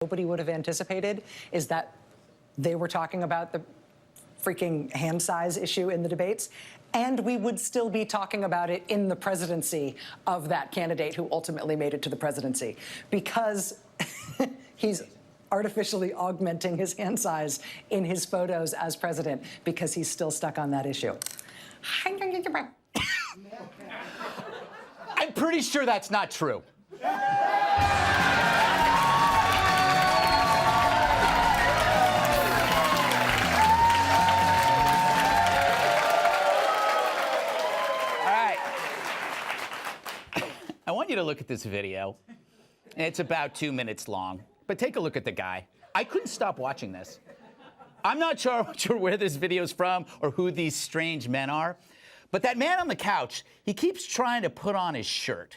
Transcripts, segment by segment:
nobody would have anticipated is that they were talking about the freaking hand size issue in the debates, and we would still be talking about it in the presidency of that candidate who ultimately made it to the presidency, because he's artificially augmenting his hand size in his photos as president because he's still stuck on that issue. I'm pretty sure that's not true. I want you to look at this video. It's about 2 minutes long, but take a look at the guy. I couldn't stop watching this. I'm not sure where this video's from or who these strange men are, but that man on the couch, he keeps trying to put on his shirt.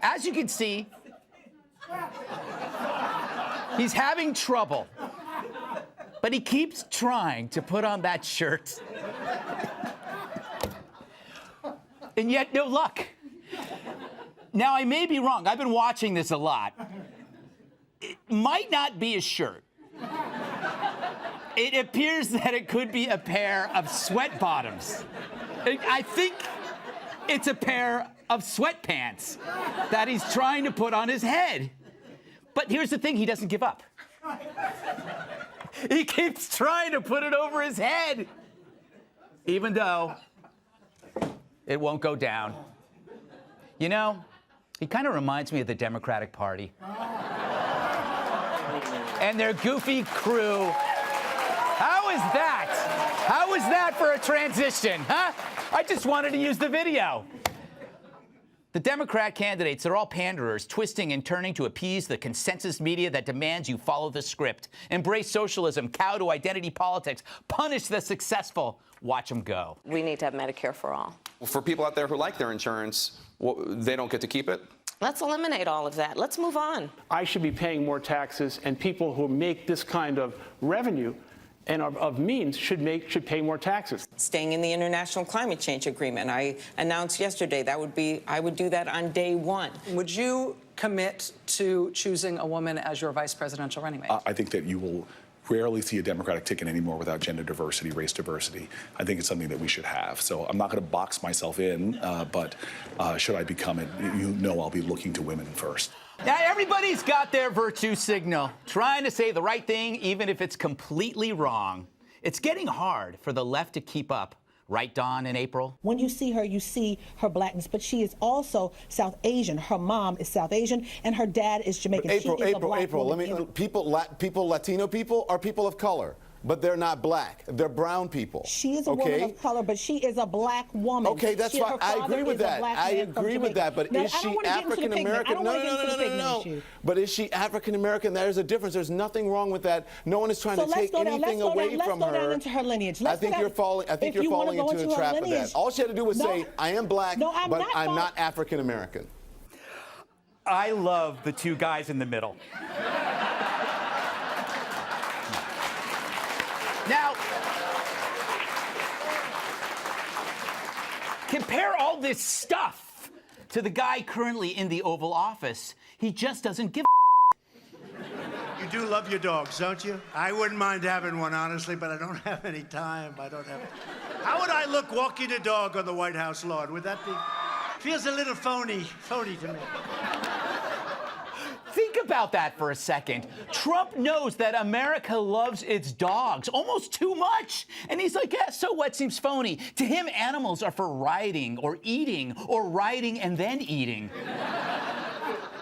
As you can see, he's having trouble, but he keeps trying to put on that shirt. And yet, no luck. Now, I may be wrong. I've been watching this a lot. It might not be a shirt. It appears that it could be a pair of sweat bottoms. I think it's a pair of sweatpants that he's trying to put on his head. But here's the thing, he doesn't give up. He keeps trying to put it over his head, even though it won't go down. You know, he kind of reminds me of the Democratic Party. And their goofy crew. How is that? How is that for a transition, huh? I just wanted to use the video. The Democrat candidates, they're all panderers, twisting and turning to appease the consensus media that demands you follow the script. Embrace socialism, cow to identity politics, punish the successful. Watch them go. We need to have Medicare for all. For people out there who like their insurance, they don't get to keep it? Let's eliminate all of that. Let's move on. I should be paying more taxes, and people who make this kind of revenue and of means should pay more taxes. Staying in the International Climate Change Agreement. I announced yesterday I would do that on day one. Would you commit to choosing a woman as your vice presidential running mate? I think that you will rarely see a Democratic ticket anymore without gender diversity, race diversity. I think it's something that we should have. So I'm not going to box myself in, but should I become it, you know I'll be looking to women first. Now, everybody's got their virtue signal, trying to say the right thing, even if it's completely wrong. It's getting hard for the left to keep up. Right, Dawn and April? When you see her blackness, but she is also South Asian. Her mom is South Asian, and her dad is Jamaican. April, Latino people are people of color, but they're not black. They're brown people. She is a woman of color, but she is a black woman. Okay, that's why I agree with that. I agree with that, but is she African American? No. But is she African American? There's a difference. There's nothing wrong with that. No one is trying to take anything away from her. Let's go down into her lineage. I think you're falling into the trap of that. All she had to do was say, I am black, but I'm not African American. I love the two guys in the middle. Now, compare all this stuff to the guy currently in the Oval Office. He just doesn't give a. You do love your dogs, don't you? I wouldn't mind having one, honestly, but I don't have any time. How would I look walking a dog on the White House lawn? Would that be? Feels a little phony to me. Think about that for a second. Trump knows that America loves its dogs almost too much. And he's like, yeah, so what? Seems phony. To him, animals are for riding or eating or riding and then eating.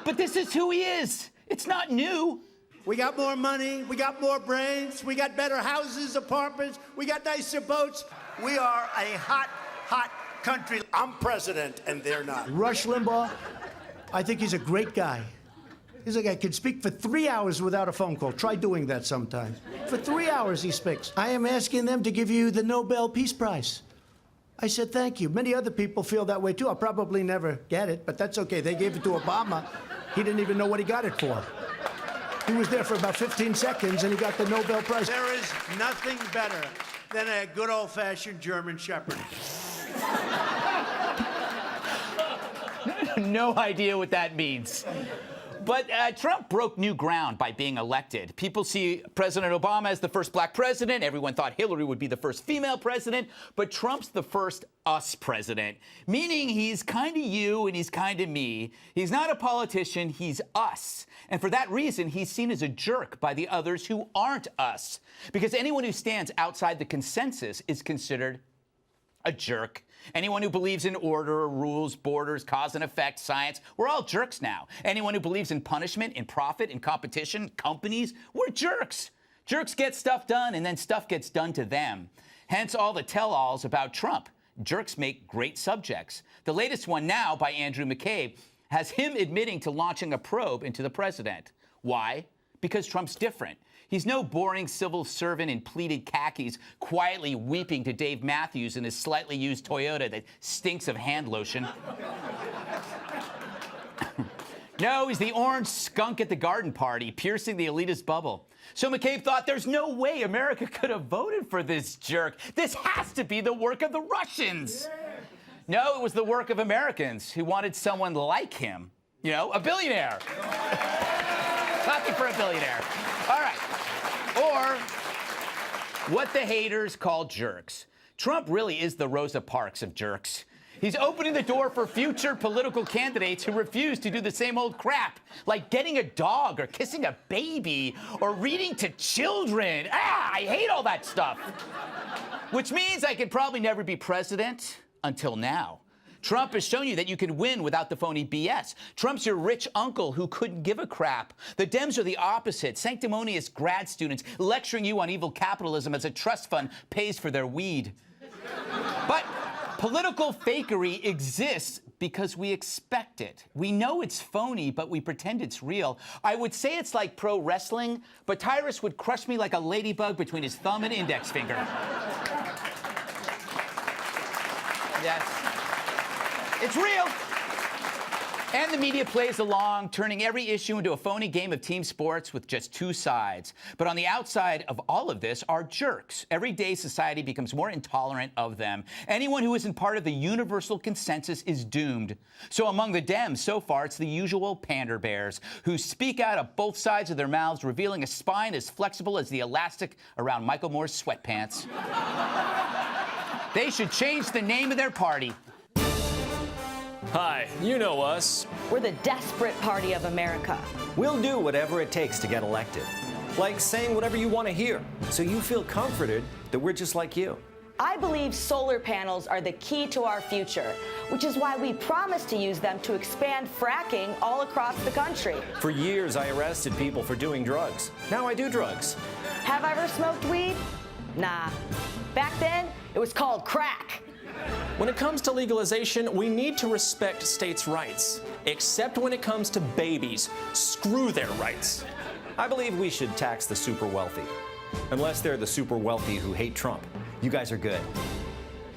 But this is who he is. It's not new. We got more money. We got more brains. We got better houses, apartments. We got nicer boats. We are a hot, hot country. I'm president, and they're not. Rush Limbaugh, I think he's a great guy. He's a guy who can speak for 3 hours without a phone call. Try doing that sometime. For 3 hours he speaks. I am asking them to give you the Nobel Peace Prize. I said, thank you. Many other people feel that way, too. I'll probably never get it, but that's okay. They gave it to Obama. He didn't even know what he got it for. He was there for about 15 seconds, and he got the Nobel Prize. There is nothing better than a good old-fashioned German Shepherd. No idea what that means. But Trump broke new ground by being elected. People see President Obama as the first black president. Everyone thought Hillary would be the first female president. But Trump's the first us president, meaning he's kind of you and he's kind of me. He's not a politician, he's us. And for that reason, he's seen as a jerk by the others who aren't us. Because anyone who stands outside the consensus is considered a jerk. Anyone who believes in order, rules, borders, cause and effect, science, we're all jerks now. Anyone who believes in punishment, in profit, in competition, companies, we're jerks. Jerks get stuff done, and then stuff gets done to them. Hence all the tell-alls about Trump. Jerks make great subjects. The latest one now by Andrew McCabe has him admitting to launching a probe into the president. Why? Because Trump's different. He's no boring civil servant in pleated khakis, quietly weeping to Dave Matthews in his slightly used Toyota that stinks of hand lotion. No, he's the orange skunk at the garden party, piercing the elitist bubble. So McCabe thought there's no way America could have voted for this jerk. This has to be the work of the Russians. No, it was the work of Americans who wanted someone like him. You know, a billionaire. Clapping for a billionaire. All right. Or what the haters call jerks. Trump really is the Rosa Parks of jerks. He's opening the door for future political candidates who refuse to do the same old crap, like getting a dog or kissing a baby or reading to children. I hate all that stuff. Which means I could probably never be president until now. Trump has shown you that you can win without the phony BS. Trump's your rich uncle who couldn't give a crap. The Dems are the opposite, sanctimonious grad students lecturing you on evil capitalism as a trust fund pays for their weed. But political fakery exists because we expect it. We know it's phony, but we pretend it's real. I would say it's like pro wrestling, but Tyrus would crush me like a ladybug between his thumb and index finger. Yes. It's real. And the media plays along, turning every issue into a phony game of team sports with just two sides. But on the outside of all of this are jerks. Every day society becomes more intolerant of them. Anyone who isn't part of the universal consensus is doomed. So among the Dems, so far, it's the usual pander bears who speak out of both sides of their mouths, revealing a spine as flexible as the elastic around Michael Moore's sweatpants. They should change the name of their party. Hi, you know us. We're the desperate party of America. We'll do whatever it takes to get elected. Like saying whatever you want to hear, so you feel comforted that we're just like you. I believe solar panels are the key to our future, which is why we promise to use them to expand fracking all across the country. For years, I arrested people for doing drugs. Now I do drugs. Have I ever smoked weed? Nah. Back then, it was called crack. When it comes to legalization, we need to respect states' rights, except when it comes to babies. Screw their rights. I believe we should tax the super wealthy. Unless they're the super wealthy who hate Trump. You guys are good.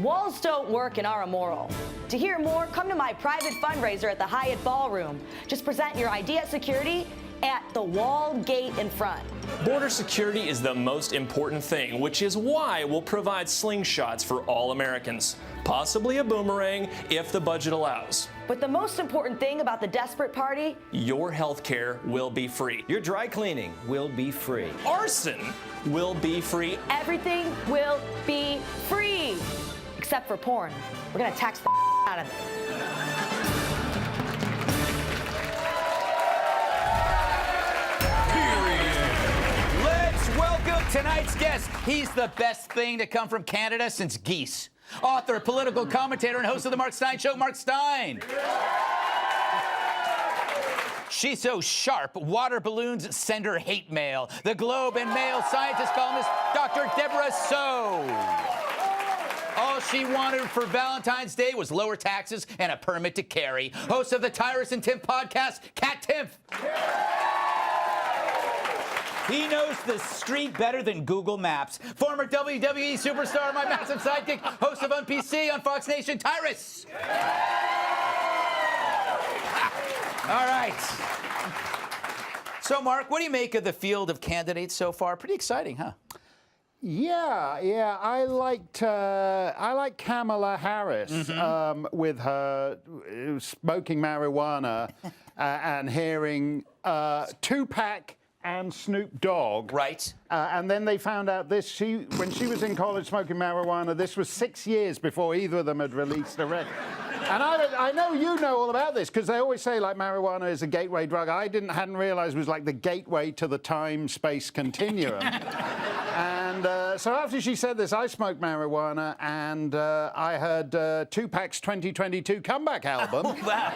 Walls don't work and are immoral. To hear more, come to my private fundraiser at the Hyatt Ballroom. Just present your ID at security at the wall gate in front. Border security is the most important thing, which is why we'll provide slingshots for all Americans. Possibly a boomerang if the budget allows. But the most important thing about the desperate party? Your health care will be free. Your dry cleaning will be free. Arson will be free. Everything will be free. Except for porn. We're gonna tax the out of it. Welcome tonight's guest. He's the best thing to come from Canada since geese. Author, political commentator, and host of The Mark Steyn Show, Mark Steyn. She's so sharp, water balloons send her hate mail. The Globe and Mail scientist columnist, Dr. Deborah So. All she wanted for Valentine's Day was lower taxes and a permit to carry. Host of the Tyrus and Timpf podcast, Kat Timpf. He knows the street better than Google Maps. Former WWE superstar, my massive sidekick, host of UnPC on Fox Nation, Tyrus. All right. So, Mark, what do you make of the field of candidates so far? Pretty exciting, huh? Yeah. I like Kamala Harris with her smoking marijuana and hearing Tupac and Snoop Dogg. Right. And then they found out this, when she was in college smoking marijuana, this was 6 years before either of them had released a record. And I know you know all about this, because they always say, like, marijuana is a gateway drug. I hadn't realized it was like the gateway to the time-space continuum. And so after she said this, I smoked marijuana, and I heard Tupac's 2022 comeback album. Oh, wow.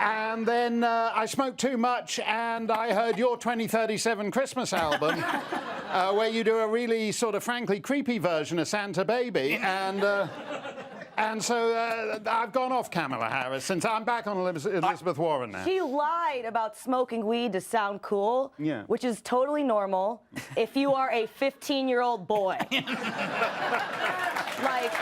And then I smoked too much, and I heard your 2037 Christmas album, where you do a really sort of frankly creepy version of Santa Baby. And so I've gone off Kamala Harris since I'm back on Elizabeth Warren now. She lied about smoking weed to sound cool, which is totally normal if you are a 15-year-old boy. Like,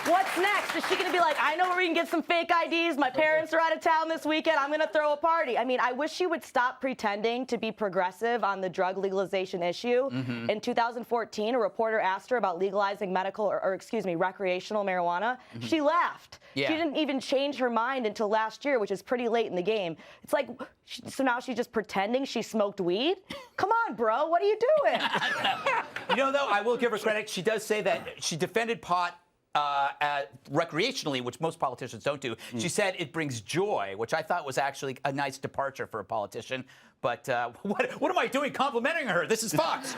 what's next? Is she going to be like, I know where we can get some fake IDs. My parents are out of town this weekend. I'm going to throw a party. I mean, I wish she would stop pretending to be progressive on the drug legalization issue. In 2014, a reporter asked her about legalizing medical or recreational marijuana. She laughed. Yeah. She didn't even change her mind until last year, which is pretty late in the game. It's like, so now she's just pretending she smoked weed? Come on, bro. What are you doing? You know, though, I will give her credit. She does say that she defended pot recreationally, which most politicians don't do. She said it brings joy, which I thought was actually a nice departure for a politician. But what am I doing complimenting her? This is Fox.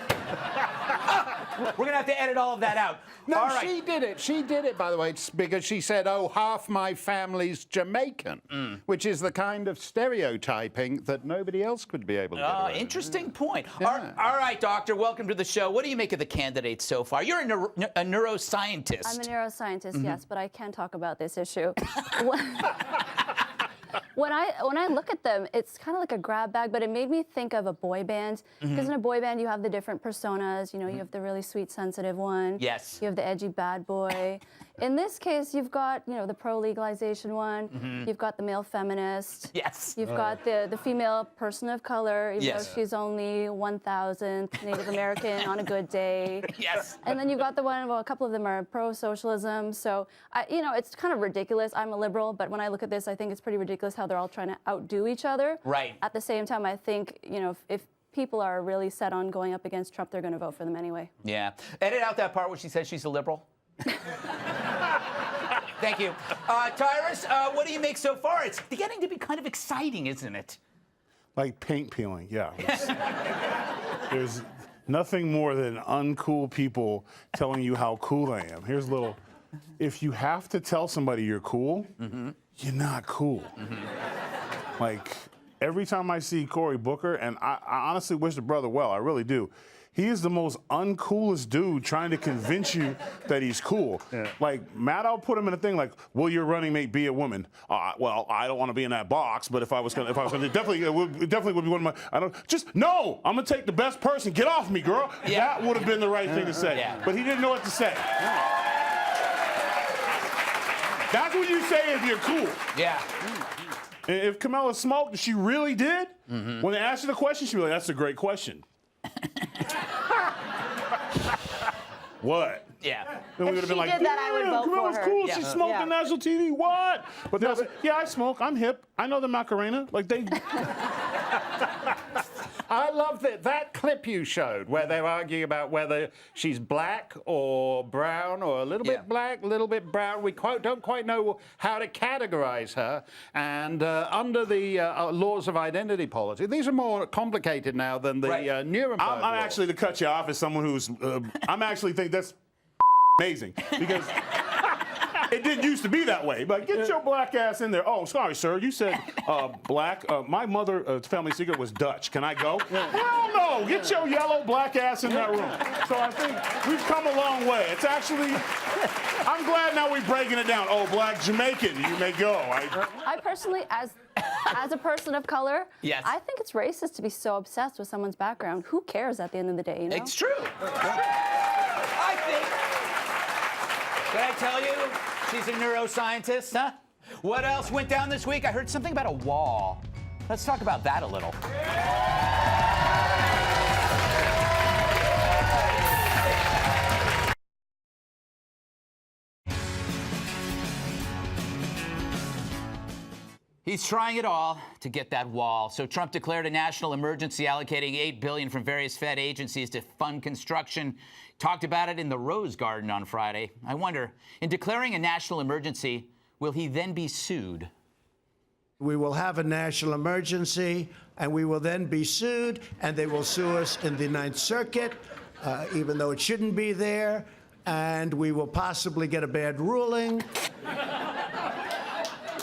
We're going to have to edit all of that out. No, all right. she did it. She did it, by the way, because she said, oh, half my family's Jamaican, which is the kind of stereotyping that nobody else could be able to get away with. Interesting point. Yeah. All right, Doctor, welcome to the show. What do you make of the candidates so far? You're a neuroscientist. I'm a neuroscientist, yes, but I can talk about this issue. When I look at them, it's kind of like a grab bag, but it made me think of a boy band. Because in a boy band, you have the different personas. You know, you have the really sweet, sensitive one. Yes. You have the edgy bad boy. In this case, you've got, you know, the pro-legalization one. You've got the male feminist. Yes. You've got the female person of color, even though she's only 1,000th Native American on a good day. Yes. And then you've got the one, well, a couple of them are pro-socialism. So, you know, it's kind of ridiculous. I'm a liberal, but when I look at this, I think it's pretty ridiculous how they're all trying to outdo each other. Right. At the same time, I think, you know, if people are really set on going up against Trump, they're going to vote for them anyway. Yeah. Edit out that part where she says she's a liberal. Thank you. Tyrus, what do you make so far? It's beginning to be kind of exciting, isn't it? Like paint peeling, yeah. There's nothing more than uncool people telling you how cool I am. Here's a little, if you have to tell somebody you're cool, you're not cool. Like, every time I see Cory Booker, and I honestly wish the brother well, I really do. He is the most uncoolest dude trying to convince you that he's cool. Yeah. Like, Maddow put him in a thing like, will your running mate be a woman? Well, I don't want to be in that box, but if I was gonna, it definitely would be one of my, no, I'm gonna take the best person, get off me, girl. Yeah. That would have been the right thing to say. Yeah. But he didn't know what to say. That's what you say if you're cool. Yeah. And if Kamala smoked, she really did, when they asked her the question, she'd be like, that's a great question. What? Yeah. Then we would have been like, did that, I would vote Kamala's for her. cool. Yeah. She smoked on national TV. What? But they'll say, yeah, I smoke. I'm hip. I know the Macarena. Like they. I love that clip you showed where they're arguing about whether she's black or brown or a little bit black, a little bit brown. We don't quite know how to categorize her. And under the laws of identity politics, these are more complicated now than the Nuremberg I'm laws. actually, to cut you off, as someone who's, I'm actually think that's amazing because it didn't used to be that way. But get your black ass in there. Oh, sorry, sir. You said black. My mother, family secret was Dutch. Can I go? Hell no. Get your yellow black ass in that room. So I think we've come a long way. It's actually, I'm glad now we're breaking it down. Oh, black Jamaican, you may go. I personally, as a person of color, I think it's racist to be so obsessed with someone's background. Who cares at the end of the day, you know? It's true. I think. Did I tell you she's a neuroscientist, huh? What else went down this week? I heard something about a wall. Let's talk about that a little. He's trying it all to get that wall. So Trump declared a national emergency, allocating $8 billion from various Fed agencies to fund construction. Talked about it in the Rose Garden on Friday. I wonder, in declaring a national emergency, will he then be sued? We will have a national emergency, and we will then be sued, and they will sue us in the Ninth Circuit, even though it shouldn't be there, and we will possibly get a bad ruling.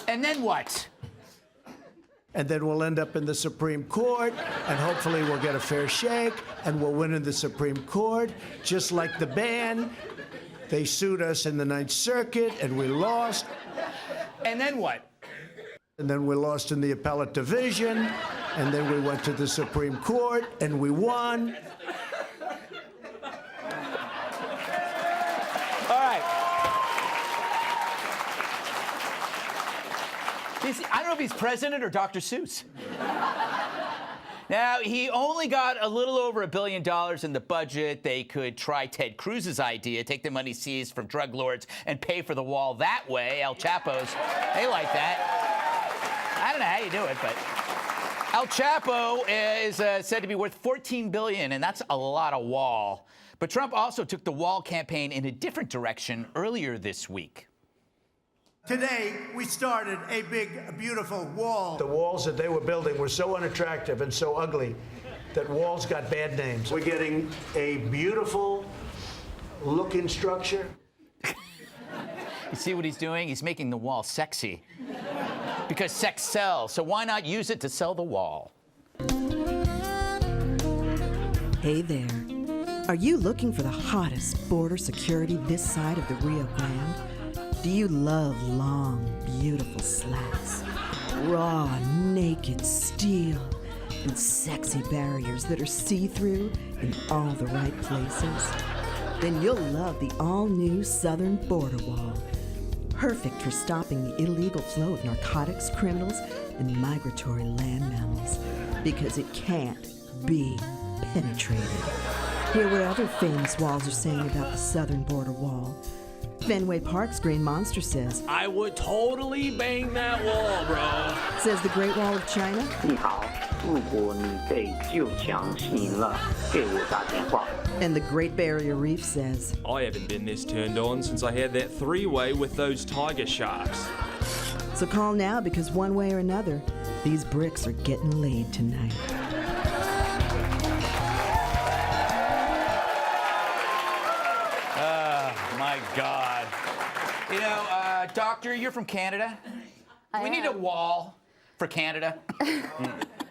And then what? And then we'll end up in the Supreme Court, and hopefully we'll get a fair shake, and we'll win in the Supreme Court, just like the band. They sued us in the Ninth Circuit, and we lost. And then what? And then we lost in the appellate division, and then we went to the Supreme Court, and we won. All right. I don't know if he's president or Dr. Seuss. Now, he only got a little over $1 billion in the budget. They could try Ted Cruz's idea, take the money seized from drug lords and pay for the wall that way. El Chapo's, they like that. I don't know how you do it, but El Chapo is said to be worth $14 billion, and that's a lot of wall. But Trump also took the wall campaign in a different direction earlier this week. Today, we started a big, beautiful wall. The walls that they were building were so unattractive and so ugly that walls got bad names. We're getting a beautiful looking structure. You see what he's doing? He's making the wall sexy. Because sex sells, so why not use it to sell the wall? Hey there. Are you looking for the hottest border security this side of the Rio Grande? Do you love long, beautiful slats, raw, naked steel, and sexy barriers that are see-through in all the right places? Then you'll love the all-new Southern Border Wall. Perfect for stopping the illegal flow of narcotics, criminals, and migratory land mammals. Because it can't be penetrated. Hear what other famous walls are saying about the Southern Border Wall. Fenway Park's Green Monster says, I would totally bang that wall, bro. Says the Great Wall of China. 你好，如果你被救强醒了，给我打电话。 And the Great Barrier Reef says, I haven't been this turned on since I had that three-way with those tiger sharks. So call now because one way or another, these bricks are getting laid tonight. My God. You know, Doctor, you're from Canada. We need a wall for Canada.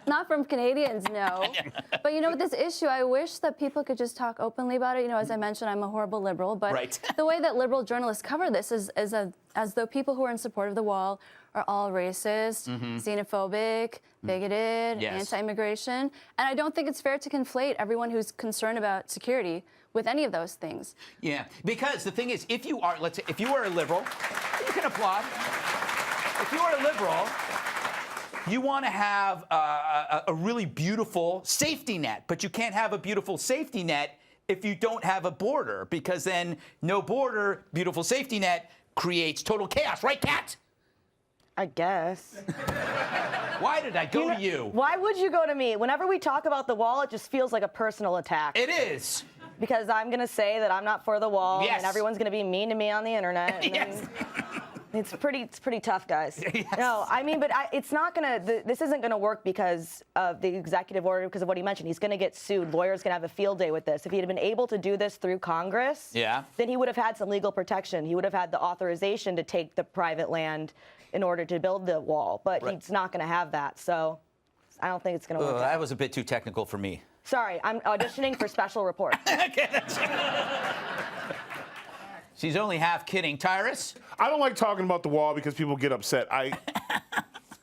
Not from Canadians, no. But you know, with this issue, I wish that people could just talk openly about it. You know, as I mentioned, I'm a horrible liberal, but the way that liberal journalists cover this is as though people who are in support of the wall are all racist, xenophobic, bigoted, anti-immigration. And I don't think it's fair to conflate everyone who's concerned about security with any of those things. Yeah, because the thing is, if you are, let's say, if you are a liberal, you can applaud. If you are a liberal, you want to have a really beautiful safety net, but you can't have a beautiful safety net if you don't have a border, because then no border, beautiful safety net creates total chaos, right, Kat? I guess. Why did I go to you? Why would you go to me? Whenever we talk about the wall, it just feels like a personal attack. It is. Because I'm going to say that I'm not for the wall, and everyone's going to be mean to me on the internet. And it's pretty tough, guys. No, I mean, but it's not going to, this isn't going to work because of the executive order, because of what he mentioned. He's going to get sued. Lawyers going to have a field day with this. If he had been able to do this through Congress, then he would have had some legal protection. He would have had the authorization to take the private land in order to build the wall. But he's not going to have that. So I don't think it's going to work out. That was a bit too technical for me. Sorry, I'm auditioning for special report. She's only half kidding. Tyrus? I don't like talking about the wall because people get upset. I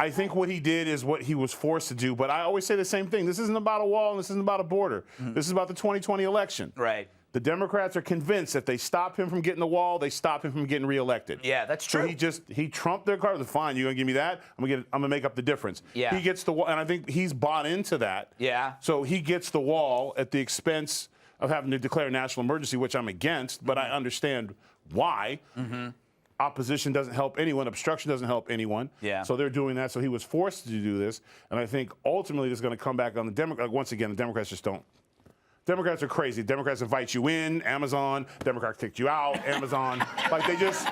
think what he did is what he was forced to do, but I always say the same thing. This isn't about a wall and this isn't about a border. This is about the 2020 election. Right. The Democrats are convinced that they stop him from getting the wall, they stop him from getting reelected. Yeah, that's true. So he trumped their card. Fine, you're gonna give me that. I'm gonna make up the difference. Yeah. He gets the wall, and I think he's bought into that. Yeah. So he gets the wall at the expense of having to declare a national emergency, which I'm against, but I understand why. opposition doesn't help anyone, obstruction doesn't help anyone. Yeah. So they're doing that. So he was forced to do this. And I think ultimately this is going to come back on the Democrats. Once again, the Democrats just don't. Democrats are crazy. Democrats invite you in, Amazon. Democrats kicked you out, Amazon. Like they just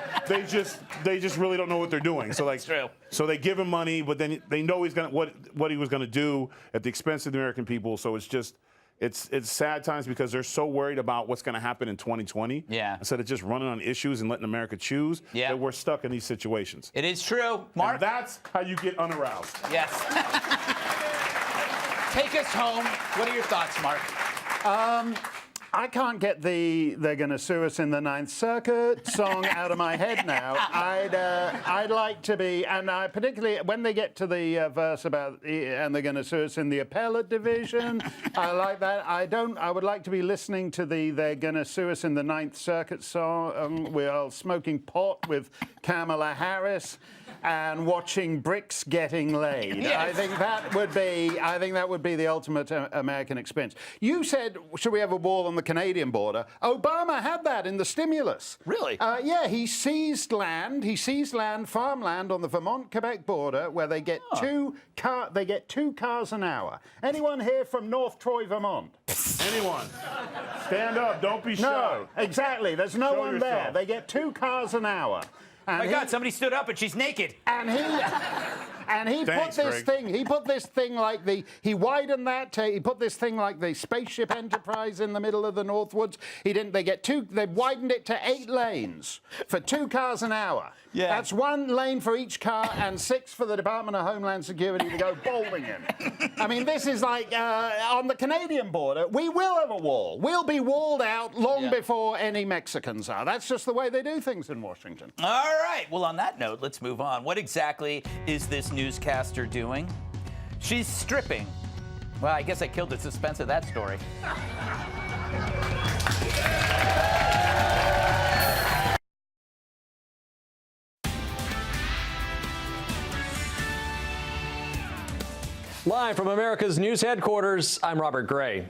really don't know what they're doing. So like, true. So they give him money, but then they know he's gonna what he was gonna do at the expense of the American people. So it's just. It's sad times because they're so worried about what's going to happen in 2020. Yeah. Instead of just running on issues and letting America choose, that we're stuck in these situations. It is true. Mark? And that's how you get unaroused. Yes. Take us home. What are your thoughts, Mark? I can't get the "They're Gonna Sue Us in the Ninth Circuit" song out of my head now. I'd like to be, and I particularly when they get to the verse about and they're gonna sue us in the appellate division, I like that. I would like to be listening to the "They're Gonna Sue Us in the Ninth Circuit" song while smoking pot with Kamala Harris and watching bricks getting laid. Yes. I think that would be the ultimate American experience. You said, should we have a wall on the Canadian border? Obama had that in the stimulus. Really? Yeah, he seized farmland on the Vermont-Quebec border where they get two cars an hour. Anyone here from North Troy, Vermont? Anyone? Stand up. Don't be shy. No, exactly. There's no Show one there. yourself. They get 2 cars an hour. My God, somebody stood up and she's naked. And he Thanks, put this Greg. thing. He put this thing like he widened that. He put this thing like the Spaceship Enterprise in the middle of the Northwoods. They widened it to 8 lanes for 2 cars an hour. Yeah. That's 1 lane for each car and 6 for the Department of Homeland Security to go bowling in. I mean, this is like on the Canadian border. We will have a wall. We'll be walled out long before any Mexicans are. That's just the way they do things in Washington. All right. Well, on that note, let's move on. What exactly is this newscaster doing? She's stripping. Well, I guess I killed the suspense of that story. Live from America's news headquarters, I'm Robert Gray.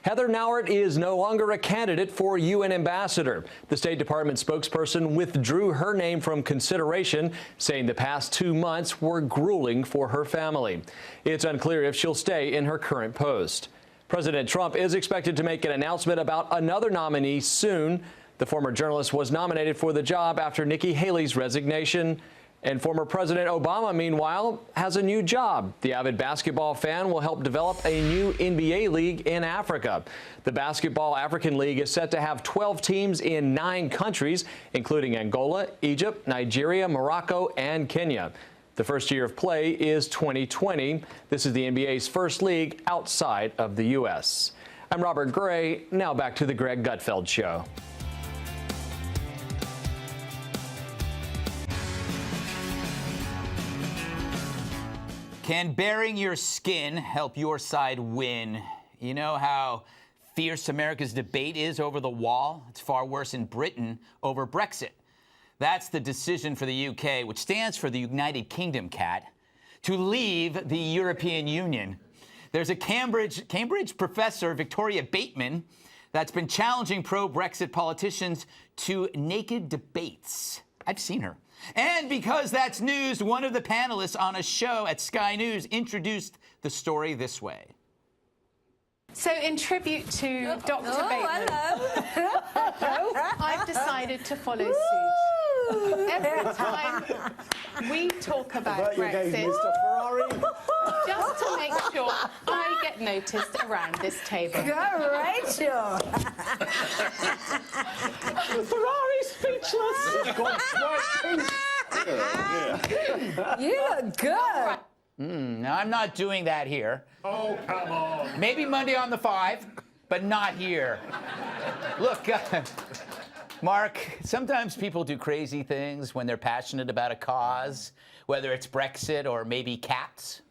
Heather Nauert is no longer a candidate for UN ambassador. The State Department spokesperson withdrew her name from consideration, saying the past 2 months were grueling for her family. It's unclear if she'll stay in her current post. President Trump is expected to make an announcement about another nominee soon. The former journalist was nominated for the job after Nikki Haley's resignation. And former President Obama, meanwhile, has a new job. The avid basketball fan will help develop a new NBA league in Africa. The Basketball African League is set to have 12 teams in 9 countries, including Angola, Egypt, Nigeria, Morocco, and Kenya. The first year of play is 2020. This is the NBA's first league outside of the U.S. I'm Robert Gray. Now back to the Greg Gutfeld Show. Can baring your skin help your side win? You know how fierce America's debate is over the wall? It's far worse in Britain over Brexit. That's the decision for the UK, which stands for the United Kingdom, Cat, to leave the European Union. There's a Cambridge professor, Victoria Bateman, that's been challenging pro-Brexit politicians to naked debates. I've seen her. And because that's news, one of the panelists on a show at Sky News introduced the story this way. So in tribute to Dr. Bateman, I've decided to follow suit. Every time we talk about Brexit, just to make sure I get noticed around this table. Go, Rachel. Ferrari's speechless. You look good. Now, I'm not doing that here. Oh, come on. Maybe Monday on the 5, but not here. Look, Mark, sometimes people do crazy things when they're passionate about a cause, whether it's Brexit or maybe cats.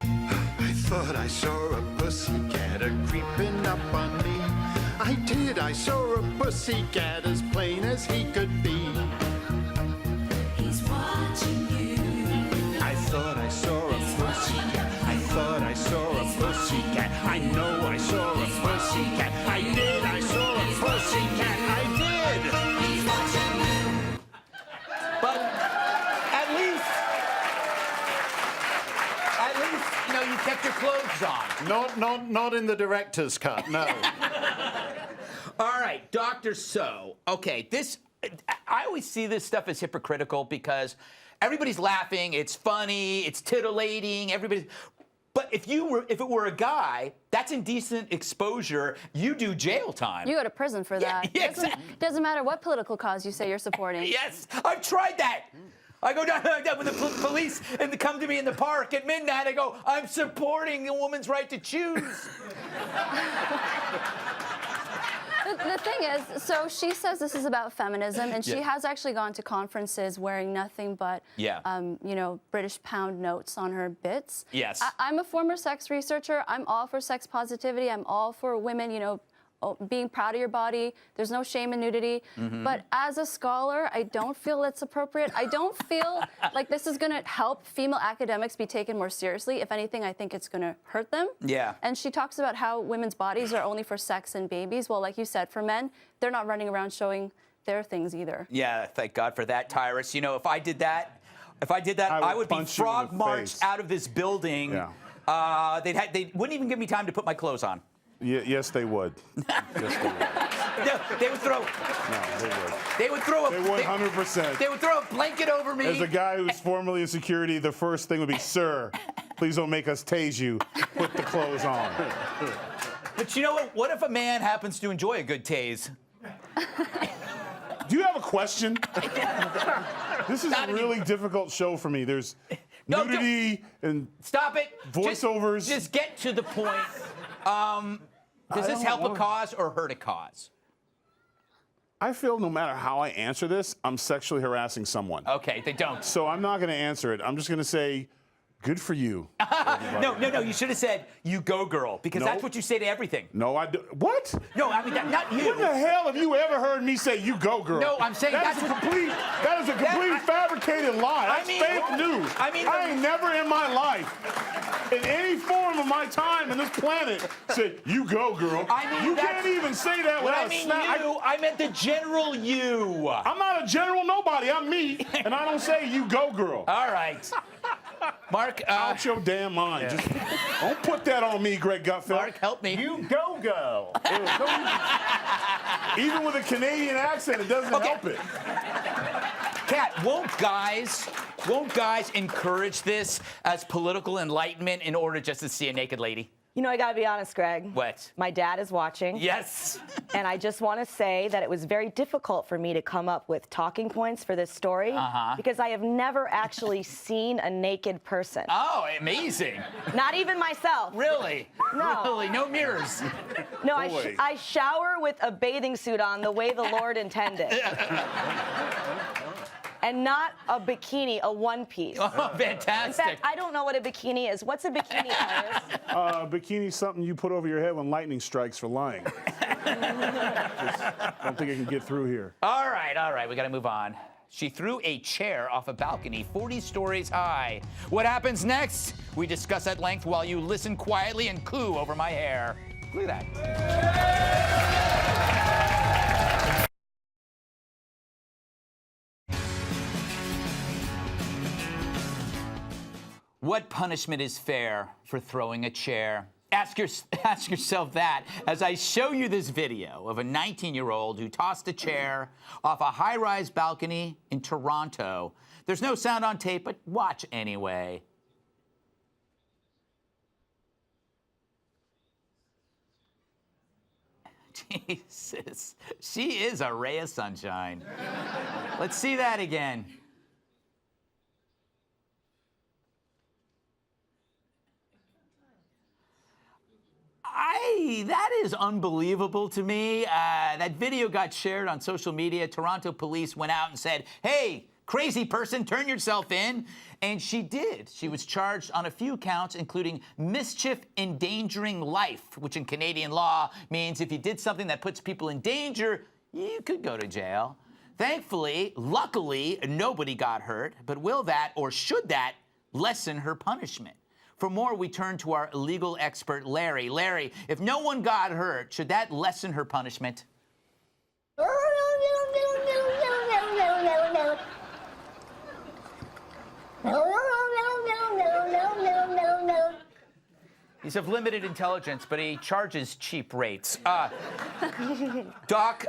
I thought I saw a pussycat creeping up on me. I did, I saw a pussycat as plain as he could be. He's watching you. I thought I saw a pussycat. I thought I saw a pussycat. I know I saw a pussycat. I did, I saw a pussycat. I did. He's watching you. kept your clothes on. Not in the director's cut, no. All right, Dr. So. Okay, I always see this stuff as hypocritical because everybody's laughing, it's funny, it's titillating, but if it were a guy, that's indecent exposure. You do jail time. You go to prison for that. Yeah, doesn't matter what political cause you say you're supporting. Yes, I've tried that. I go down with the police and they come to me in the park at midnight. I go, I'm supporting a woman's right to choose. The thing is, so she says this is about feminism, and she has actually gone to conferences wearing nothing but, British pound notes on her bits. Yes. I'm a former sex researcher. I'm all for sex positivity. I'm all for women, being proud of your body. There's no shame in nudity. But as a scholar, I don't feel it's appropriate. I don't feel like this is going to help female academics be taken more seriously. If anything, I think it's going to hurt them. Yeah. And she talks about how women's bodies are only for sex and babies. Well, like you said, for men, they're not running around showing their things either. Yeah, thank God for that, Tyrus. If I did that, I would be frog marched out of this building. Yeah. They wouldn't even give me time to put my clothes on. Yes, they would. Yes, they would. No, they would throw. No, they would. They would throw a. They would 100%. They would throw a blanket over me. As a guy who's formerly in security, the first thing would be, "Sir, please don't make us tase you. Put the clothes on." But you know what? What if a man happens to enjoy a good tase? Do you have a question? This is a really difficult show for me. There's nudity and stop it. Voiceovers. Just get to the point. Does this help a cause or hurt a cause? I feel no matter how I answer this, I'm sexually harassing someone. Okay, they don't. So I'm not going to answer it. I'm just going to say, good for you. No. You should have said, "You go, girl," because that's what you say to everything. No, I do. What? No, I mean not you. When the hell have you ever heard me say, "You go, girl"? No, I'm saying that is a complete fabricated lie. That's fake news. I ain't never in my life, in any form of my time in this planet, said, "You go, girl." You can't even say that without a snap. I meant the general you. I'm not a general nobody. I'm me, and I don't say, "You go, girl." All right. Mark, out your damn mind. Just don't put that on me, Greg Gutfeld. Mark, help me. You go, girl. Even with a Canadian accent, it doesn't help it. Kat, won't guys encourage this as political enlightenment in order just to see a naked lady? I gotta be honest, Greg. What? My dad is watching. Yes. And I just want to say that it was very difficult for me to come up with talking points for this story because I have never actually seen a naked person. Oh, amazing. Not even myself. Really? No. Really? No mirrors? No, I shower with a bathing suit on the way the Lord intended. And not a bikini, a one-piece. Oh, fantastic. In fact, I don't know what a bikini is. What's a bikini, Tyrus? Bikini's something you put over your head when lightning strikes for lying. Don't think I can get through here. All right. We got to move on. She threw a chair off a balcony 40 stories high. What happens next? We discuss at length while you listen quietly and coo over my hair. Look at that. What punishment is fair for throwing a chair? Ask yourself that as I show you this video of a 19-year-old who tossed a chair off a high-rise balcony in Toronto. There's no sound on tape, but watch anyway. Jesus, she is a ray of sunshine. Let's see that again. That is unbelievable to me. That video got shared on social media. Toronto police went out and said, "Hey, crazy person, turn yourself in." And she did. She was charged on a few counts, including mischief endangering life, which in Canadian law means if you did something that puts people in danger, you could go to jail. Thankfully, luckily, nobody got hurt. But will that, or should that, lessen her punishment? For more, we turn to our legal expert, Larry. Larry, if no one got hurt, should that lessen her punishment? He's of limited intelligence, but he charges cheap rates. Doc,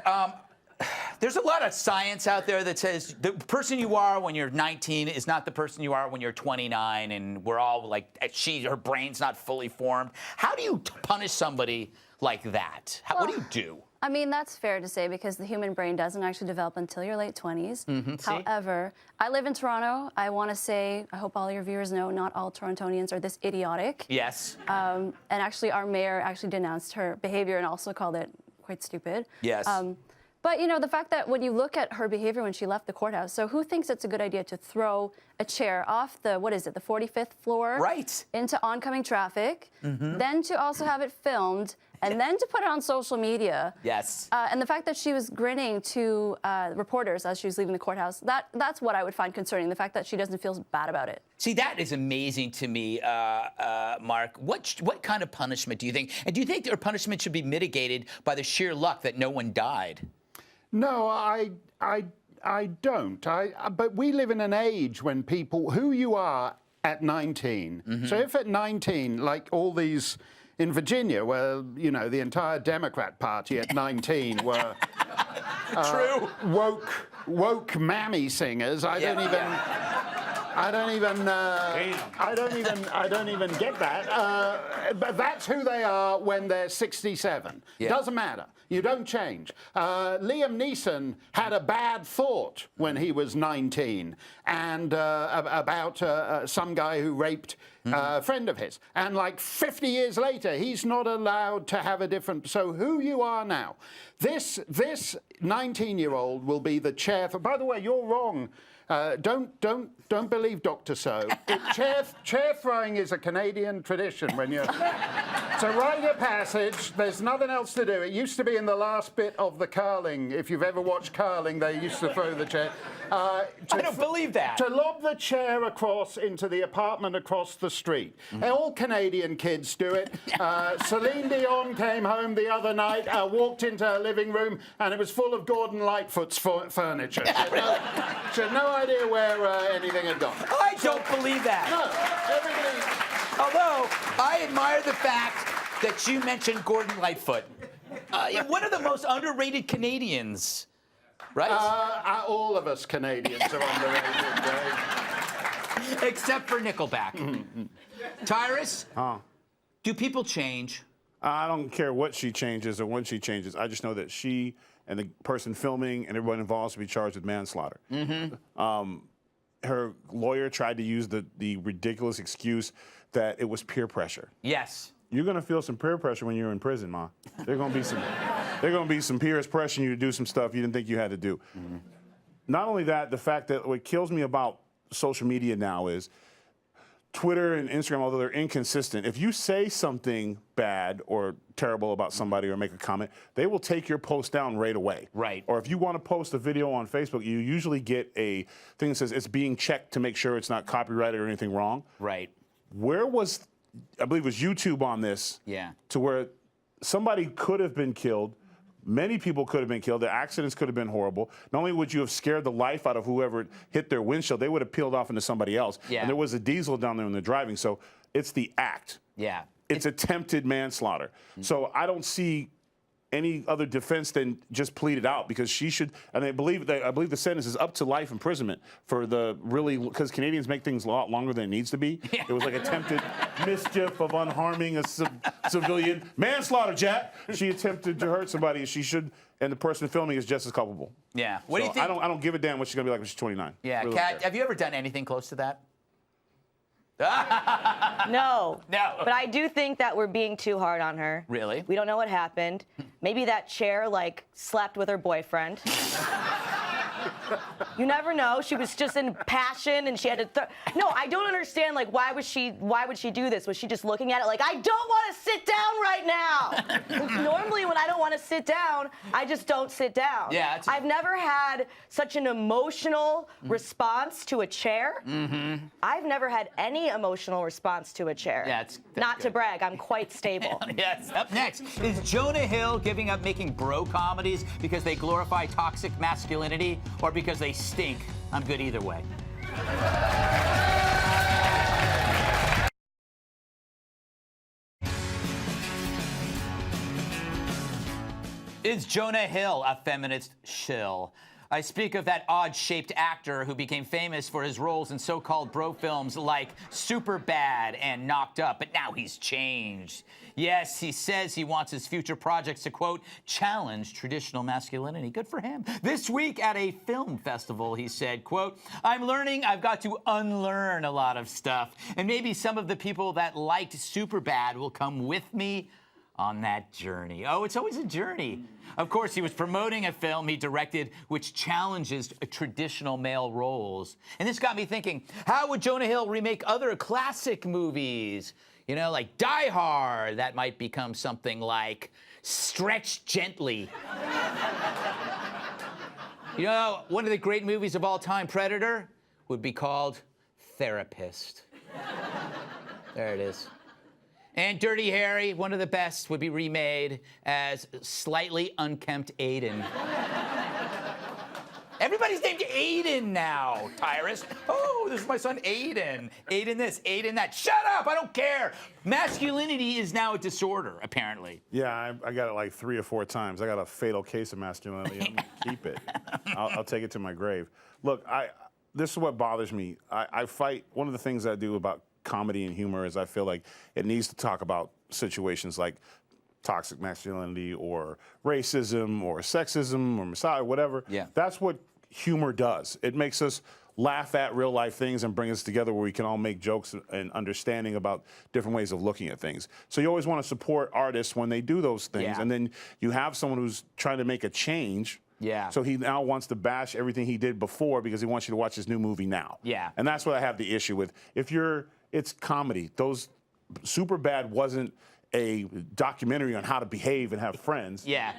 there's a lot of science out there that says the person you are when you're 19 is not the person you are when you're 29, and we're all like, her brain's not fully formed. How do you punish somebody like that? What do you do? I mean, that's fair to say because the human brain doesn't actually develop until your late 20s. However, I live in Toronto. I want to say, I hope all your viewers know, not all Torontonians are this idiotic. Yes. And actually, our mayor actually denounced her behavior and also called it quite stupid. Yes. But, you know, the fact that when you look at her behavior when she left the courthouse, so who thinks it's a good idea to throw a chair off the, what is it, the 45th floor? Right. Into oncoming traffic, then to also have it filmed, and then to put it on social media. Yes. And the fact that she was grinning to reporters as she was leaving the courthouse, that's what I would find concerning, the fact that she doesn't feel bad about it. See, that is amazing to me, Mark. What kind of punishment do you think? And do you think her punishment should be mitigated by the sheer luck that no one died? No, I don't. But we live in an age when people, who you are at 19. So if at 19, like all these in Virginia, where, you know, the entire Democrat Party at 19 were woke mammy singers, I don't even get that. But that's who they are when they're 67. Doesn't matter. You don't change. Liam Neeson had a bad thought when he was 19 and about some guy who raped a friend of his. And like 50 years later, he's not allowed to have a different... So who you are now, this 19-year-old will be the chair for... By the way, you're wrong. Don't believe Dr. So. Chair throwing is a Canadian tradition. When you're it's a rite of passage. There's nothing else to do. It used to be in the last bit of the curling. If you've ever watched curling, they used to throw the chair. I don't believe that. To lob the chair across into the apartment across the street. All Canadian kids do it. Celine Dion came home the other night, walked into her living room, and it was full of Gordon Lightfoot's furniture. She had no idea where anything had gone. I don't believe that. No, everybody... Although, I admire the fact that you mentioned Gordon Lightfoot. One of the most underrated Canadians, right? All of us Canadians are underrated, Dave. Except for Nickelback. Tyrus, do people change? I don't care what she changes or when she changes. I just know that she and the person filming and everyone involved should be charged with manslaughter. Her lawyer tried to use the ridiculous excuse that it was peer pressure. Yes. You're gonna feel some peer pressure when you're in prison, Ma. There's gonna be some peers pressuring you to do some stuff you didn't think you had to do. Not only that, the fact that what kills me about social media now is Twitter and Instagram, although they're inconsistent, if you say something bad or terrible about somebody or make a comment, they will take your post down right away. Right. Or if you want to post a video on Facebook, you usually get a thing that says it's being checked to make sure it's not copyrighted or anything wrong. Right. Where was, I believe it was YouTube on this, to where somebody could have been killed, many people could have been killed, the accidents could have been horrible. Not only would you have scared the life out of whoever hit their windshield, they would have peeled off into somebody else. And there was a diesel down there when they're driving, so it's the act. It's attempted manslaughter. So I don't see any other defense than just plead it out, because she should, and I believe the sentence is up to life imprisonment for the really, because Canadians make things a lot longer than it needs to be. It was like attempted mischief of unharming a civilian. Manslaughter, Jack. She attempted to hurt somebody, she should, and the person filming is just as culpable. Yeah. What do you think? I don't give a damn what she's gonna be like when she's 29. Yeah, Really Kat, have you ever done anything close to that? No. No. But I do think that we're being too hard on her. Really? We don't know what happened. Maybe that chair, like, slept with her boyfriend. You never know. She was just in passion and she had to No, I don't understand, like, why would she do this? Was she just looking at it like, I don't want to sit down right now? Normally when I don't want to sit down, I just don't sit down. Yeah. I've never had such an emotional response to a chair. I've never had any emotional response to a chair. Yeah, that's Not to good. brag, I'm quite stable. Yes. Up next, is Jonah Hill giving up making bro comedies because they glorify toxic masculinity or because they stink? I'm good either way. Is Jonah Hill a feminist shill? I speak of that odd-shaped actor who became famous for his roles in so-called bro films like Superbad and Knocked Up, but now he's changed. Yes, he says he wants his future projects to, quote, challenge traditional masculinity. Good for him. This week at a film festival, he said, quote, I'm learning I've got to unlearn a lot of stuff, and maybe some of the people that liked Superbad will come with me on that journey. Oh, it's always a journey. Of course, he was promoting a film he directed which challenges traditional male roles. And this got me thinking, how would Jonah Hill remake other classic movies? You know, like Die Hard, that might become something like Stretch Gently. You know, one of the great movies of all time, Predator, would be called Therapist. There it is. And Dirty Harry, one of the best, would be remade as Slightly Unkempt Aiden. Everybody's named Aiden now, Tyrus. Oh, this is my son Aiden. Aiden this, Aiden that. Shut up, I don't care. Masculinity is now a disorder, apparently. Yeah, I got it like 3 or 4 times. I got a fatal case of masculinity. I'm gonna keep it. I'll take it to my grave. Look, this is what bothers me. I fight, one of the things I do about comedy and humor is I feel like it needs to talk about situations like toxic masculinity or racism or sexism or misogyny, whatever. Yeah. That's what humor does. It makes us laugh at real life things and bring us together where we can all make jokes and understanding about different ways of looking at things. So you always want to support artists when they do those things. Yeah. And then you have someone who's trying to make a change. Yeah. So he now wants to bash everything he did before because he wants you to watch his new movie now. Yeah. And that's what I have the issue with. It's comedy. Superbad wasn't a documentary on how to behave and have friends. Yeah.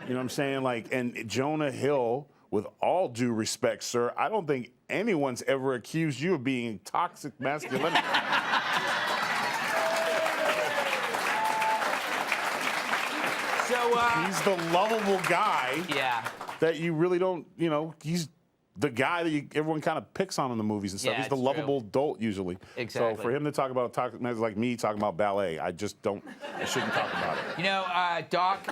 You know what I'm saying? Like, and Jonah Hill, with all due respect, sir, I don't think anyone's ever accused you of being toxic masculinity. So, he's the lovable guy. Yeah. That you really don't, you know, he's the guy that everyone kind of picks on in the movies and stuff. Yeah, He's the it's lovable adult usually. Exactly. So for him to talk about toxic men like me talking about ballet, I shouldn't talk about it. You know, Doc,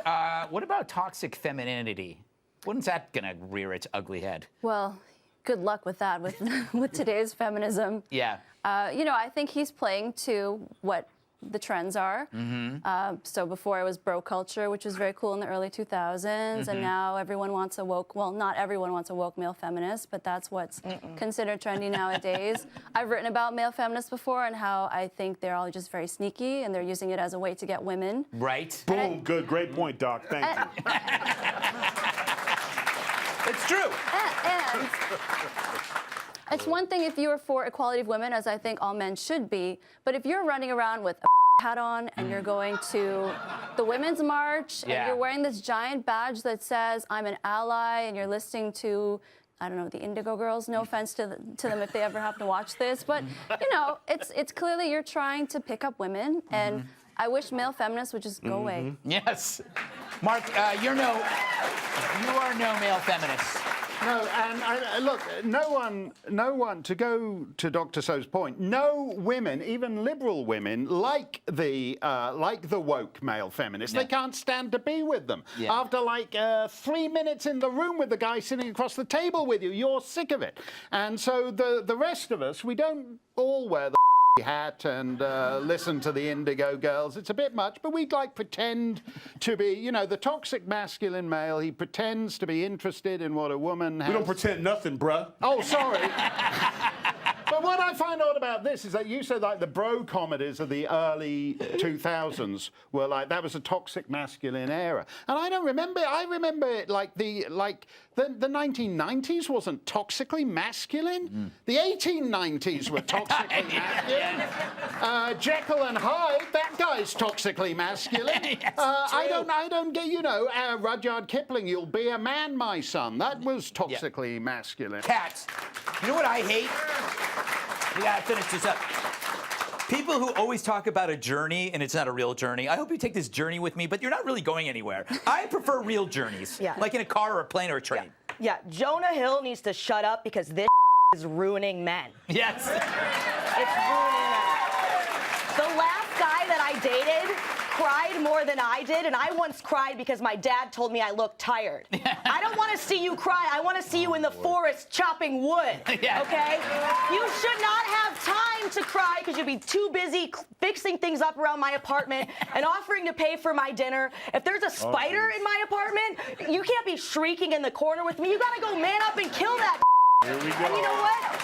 what about toxic femininity? When's that gonna rear its ugly head? Well, good luck with that, with today's feminism. Yeah. You know, I think he's playing to what the trends are. Mm-hmm. So before it was bro culture, which was very cool in the early 2000s, and now everyone wants a woke, well, not everyone wants a woke male feminist, but that's what's considered trendy nowadays. I've written about male feminists before and how I think they're all just very sneaky and they're using it as a way to get women. Right. Boom, good, great point, Doc, thank you. It's true. And it's one thing if you are for equality of women, as I think all men should be, but if you're running around with a hat on and you're going to the Women's March and you're wearing this giant badge that says, I'm an ally, and you're listening to, I don't know, the Indigo Girls, no offense to them if they ever happen to watch this, but, you know, it's clearly you're trying to pick up women, and I wish male feminists would just go away. Yes. Mark, you are no male feminist. No, and look, no one, to go to Dr. So's point, no women, even liberal women, like the woke male feminists. They can't stand to be with them. Yeah. After like 3 minutes in the room with the guy sitting across the table with you, you're sick of it. And so the rest of us, we don't all wear the hat and listen to the Indigo Girls. It's a bit much, but we'd like pretend to be, you know, the toxic masculine male. He pretends to be interested in what a woman has. We don't pretend nothing, bruh. Oh, sorry. But what I find odd about this is that you said like the bro comedies of the early 2000s were like, that was a toxic masculine era. And I don't remember, I remember it like the 1990s wasn't toxically masculine. The 1890s were toxically masculine. Jekyll and Hyde, that guy's toxically masculine. Yes, I don't get, you know, Rudyard Kipling, you'll be a man, my son. That was toxically masculine. Cats. You know what I hate? We gotta finish this up. People who always talk about a journey and it's not a real journey. I hope you take this journey with me, but you're not really going anywhere. I prefer real journeys, like in a car or a plane or a train. Yeah, Jonah Hill needs to shut up because this is ruining men. Yes. It's ruining men. The last guy that I dated cried more than I did, and I once cried because my dad told me I looked tired. I don't want to see you cry. I want to see you in the forest chopping wood, okay? You should not have time to cry because you'll be too busy fixing things up around my apartment and offering to pay for my dinner. If there's a spider in my apartment, you can't be shrieking in the corner with me. You got to go man up and kill that. Here we go. And you know what?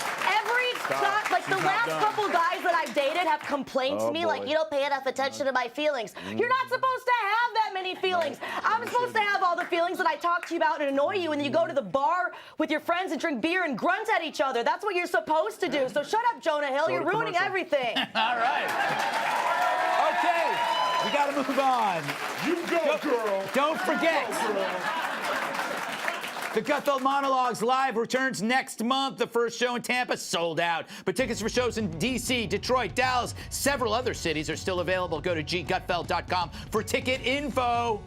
The last couple guys that I've dated have complained to me, like, you don't pay enough attention to my feelings. You're not supposed to have that many feelings. I'm supposed to have all the feelings that I talk to you about and annoy you, and then you go to the bar with your friends and drink beer and grunt at each other. That's what you're supposed to do. So shut up, Jonah Hill. You're ruining everything. All right. Okay. We got to move on. You go, girl. Don't forget. The Gutfeld Monologues Live returns next month. The first show in Tampa sold out. But tickets for shows in D.C., Detroit, Dallas, several other cities are still available. Go to ggutfeld.com for ticket info.